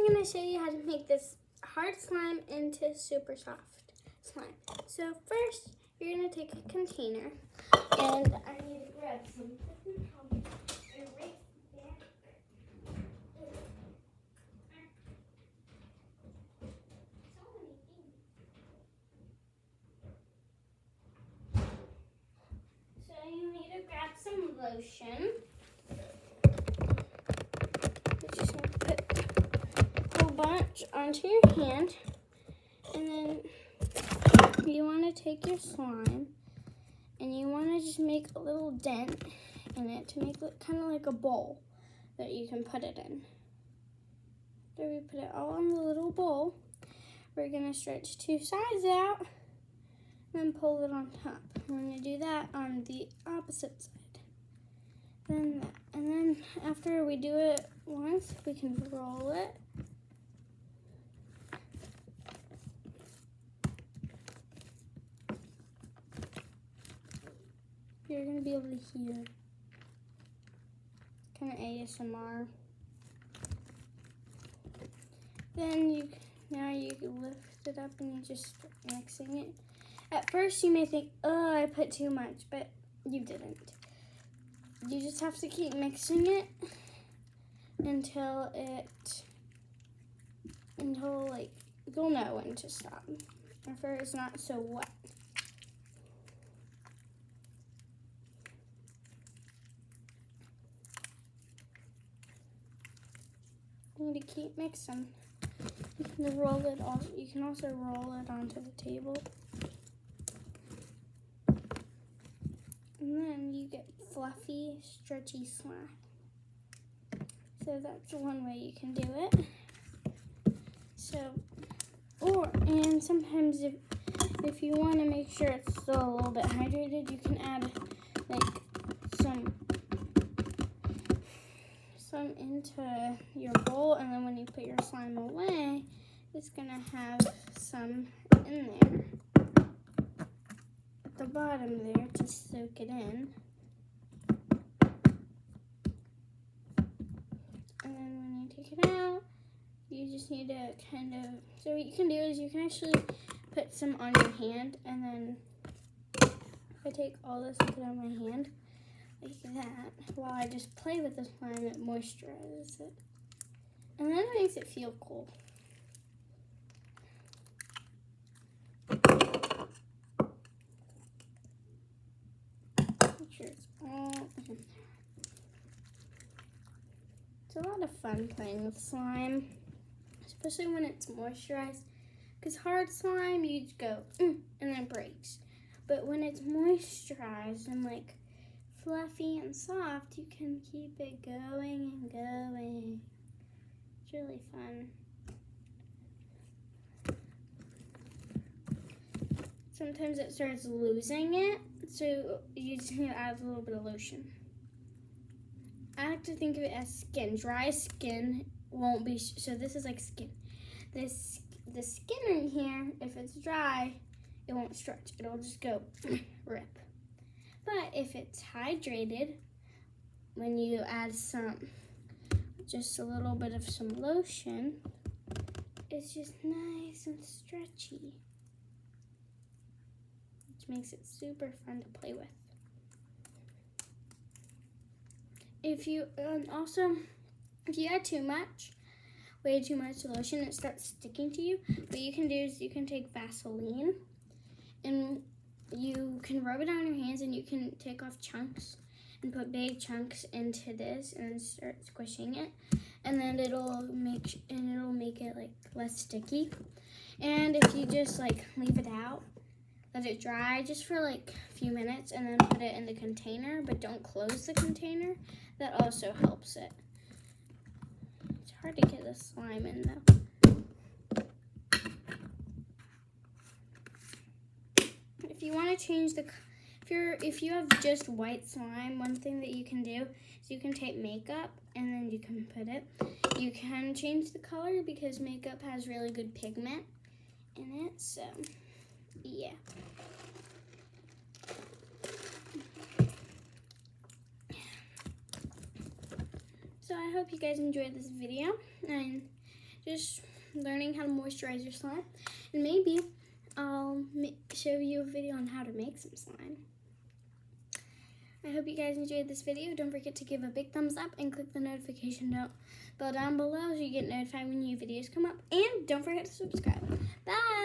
I'm going to show you how to make this hard slime into super soft slime. So first, you're going to take a container, and I need to grab some different colors. So you need to grab some lotion. You're just going to put a whole bunch onto your hand, and then you want to take your slime and you want to just make a little dent in it to make it kind of like a bowl that you can put it in. After we put it all in the little bowl, we're going to stretch two sides out and then pull it on top. We're going to do that on the opposite side. And then after we do it once, we can roll it. You're going to be able to hear kind of ASMR. Then now you can lift it up and you just start mixing it. At first you may think, oh, I put too much, but you didn't. You just have to keep mixing it until like you'll know when to stop. After it's not so wet. You need to keep mixing. You can roll it all. You can also roll it onto the table, and then you get fluffy, stretchy slime. So that's one way you can do it. And sometimes if you want to make sure it's still a little bit hydrated, you can add like some into your bowl, and then when you put your slime away, it's gonna have some in there at the bottom there to soak it in. And then when you take it out, you just need to so what you can do is you can actually put some on your hand, and then if I take all this and put it on my hand, like that, while I just play with the slime, it moisturizes it. And then it makes it feel cool. Make sure it's all in there. It's a lot of fun playing with slime, especially when it's moisturized. Because hard slime, you just go, and then it breaks. But when it's moisturized and like fluffy and soft, you can keep it going and going. It's really fun. Sometimes it starts losing it, so you just need to add a little bit of lotion. I like to think of it as skin. Dry skin won't be, so this is like skin. The skin right here, if it's dry, it won't stretch. It'll just go rip. But if it's hydrated, when you add just a little bit of some lotion, it's just nice and stretchy, which makes it super fun to play with. If you add too much, way too much lotion, it starts sticking to you. What you can do is you can take Vaseline and you can rub it on your hands, and you can take off chunks and put big chunks into this and start squishing it, and then it'll make it like less sticky. And if you just like leave it out, let it dry just for like a few minutes, and then put it in the container, but don't close the container, that also helps it. It's hard to get the slime in though. If you want to change if you have just white slime, one thing that you can do is you can take makeup and then you can put it. You can change the color because makeup has really good pigment in it, so yeah. So I hope you guys enjoyed this video, and just learning how to moisturize your slime. And maybe I'll show you a video on how to make some slime. I hope you guys enjoyed this video. Don't forget to give a big thumbs up and click the notification bell down below so you get notified when new videos come up. And don't forget to subscribe. Bye!